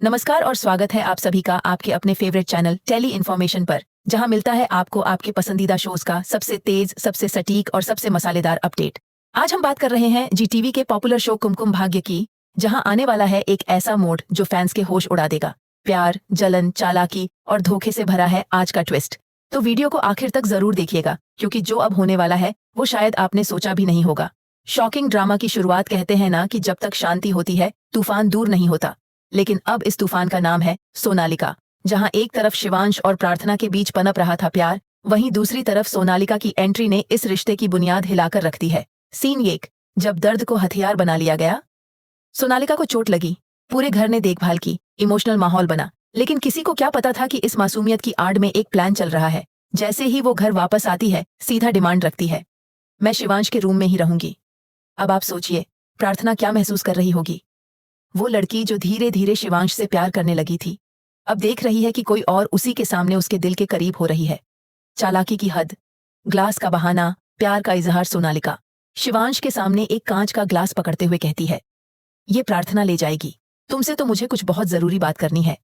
नमस्कार और स्वागत है आप सभी का आपके अपने फेवरेट चैनल टेली इन्फॉर्मेशन पर, जहां मिलता है आपको आपके पसंदीदा शोज का सबसे तेज, सबसे सटीक और सबसे मसालेदार अपडेट। आज हम बात कर रहे हैं जी टीवी के पॉपुलर शो कुमकुम भाग्य की, जहां आने वाला है एक ऐसा मोड जो फैंस के होश उड़ा देगा। प्यार, जलन, चालाकी और धोखे से भरा है आज का ट्विस्ट। तो वीडियो को आखिर तक जरूर देखिएगा, क्योंकि जो अब होने वाला है वो शायद आपने सोचा भी नहीं होगा। शॉकिंग ड्रामा की शुरुआत कहते हैं ना कि जब तक शांति होती है तूफान दूर नहीं होता। लेकिन अब इस तूफान का नाम है सोनालिका। जहां एक तरफ शिवांश और प्रार्थना के बीच पनप रहा था प्यार, वहीं दूसरी तरफ सोनालिका की एंट्री ने इस रिश्ते की बुनियाद हिलाकर रख दी है। सीन 1, जब दर्द को हथियार बना लिया गया। सोनालिका को चोट लगी, पूरे घर ने देखभाल की, इमोशनल माहौल बना। लेकिन किसी को क्या पता था कि इस मासूमियत की आड़ में एक प्लान चल रहा है। जैसे ही वो घर वापस आती है, सीधा डिमांड रखती है, मैं शिवांश के रूम में ही रहूंगी। अब आप सोचिए, प्रार्थना क्या महसूस कर रही होगी। वो लड़की जो धीरे धीरे शिवांश से प्यार करने लगी थी, अब देख रही है कि कोई और उसी के सामने उसके दिल के करीब हो रही है। चालाकी की हद, ग्लास का बहाना, प्यार का इजहार। सोनालिका शिवांश के सामने एक कांच का ग्लास पकड़ते हुए कहती है, ये प्रार्थना ले जाएगी, तुमसे तो मुझे कुछ बहुत जरूरी बात करनी है।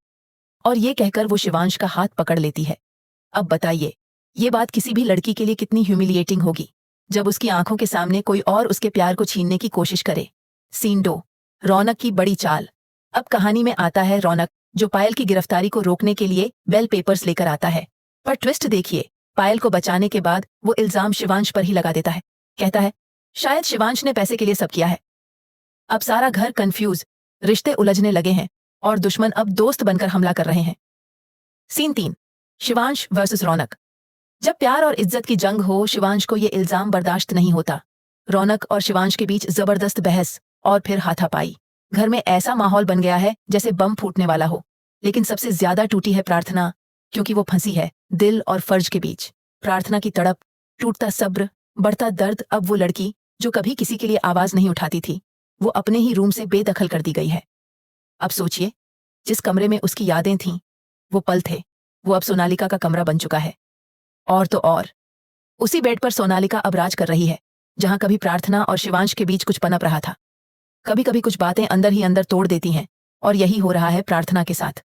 और ये कहकर वो शिवांश का हाथ पकड़ लेती है। अब बताइए, ये बात किसी भी लड़की के लिए कितनी ह्यूमिलिएटिंग होगी, जब उसकी आंखों के सामने कोई और उसके प्यार को छीनने की कोशिश करे। सीन 2, रौनक की बड़ी चाल। अब कहानी में आता है रौनक, जो पायल की गिरफ्तारी को रोकने के लिए बेल पेपर्स लेकर आता है। पर ट्विस्ट देखिए, पायल को बचाने के बाद वो इल्जाम शिवांश पर ही लगा देता है। कहता है, शायद शिवांश ने पैसे के लिए सब किया है। अब सारा घर कंफ्यूज, रिश्ते उलझने लगे हैं और दुश्मन अब दोस्त बनकर हमला कर रहे हैं। सीन 3, शिवांश वर्सेस रौनक। जब प्यार और इज्जत की जंग हो, शिवांश को ये इल्जाम बर्दाश्त नहीं होता। रौनक और शिवांश के बीच जबरदस्त बहस और फिर हाथापाई। घर में ऐसा माहौल बन गया है जैसे बम फूटने वाला हो। लेकिन सबसे ज्यादा टूटी है प्रार्थना, क्योंकि वो फंसी है दिल और फर्ज के बीच। प्रार्थना की तड़प, टूटता सब्र, बढ़ता दर्द। अब वो लड़की जो कभी किसी के लिए आवाज नहीं उठाती थी, वो अपने ही रूम से बेदखल कर दी गई है। अब सोचिए, जिस कमरे में उसकी यादें थीं, वो पल थे, वो अब सोनालिका का कमरा बन चुका है। और तो और, उसी बेड पर सोनालिका अब राज कर रही है, जहां कभी प्रार्थना और शिवांश के बीच कुछ पनप रहा था। कभी कभी कुछ बातें अंदर ही अंदर तोड़ देती हैं, और यही हो रहा है प्रार्थना के साथ।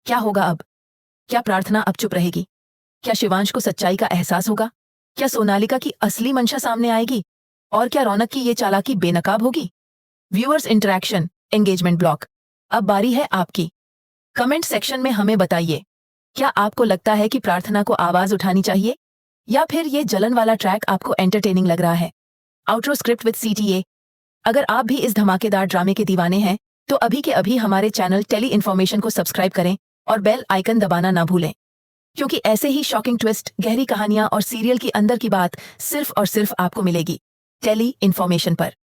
क्या होगा अब? क्या प्रार्थना अब चुप रहेगी? क्या शिवांश को सच्चाई का एहसास होगा? क्या सोनालिका की असली मंशा सामने आएगी? और क्या रौनक की ये चालाकी बेनकाब होगी? Viewers interaction, engagement block. अब बारी है आपकी। कमेंट सेक्शन में हमें बताइए, क्या आपको लगता है कि प्रार्थना को आवाज उठानी चाहिए, या फिर ये जलन वाला ट्रैक आपको एंटरटेनिंग लग रहा है? Outro script with CTA। अगर आप भी इस धमाकेदार ड्रामे के दीवाने हैं, तो अभी के अभी हमारे चैनल टेली इन्फॉर्मेशन को सब्सक्राइब करें और बेल आइकन दबाना ना भूलें, क्योंकि ऐसे ही शॉकिंग ट्विस्ट, गहरी कहानियां और सीरियल की अंदर की बात सिर्फ और सिर्फ आपको मिलेगी टेली इन्फॉर्मेशन पर।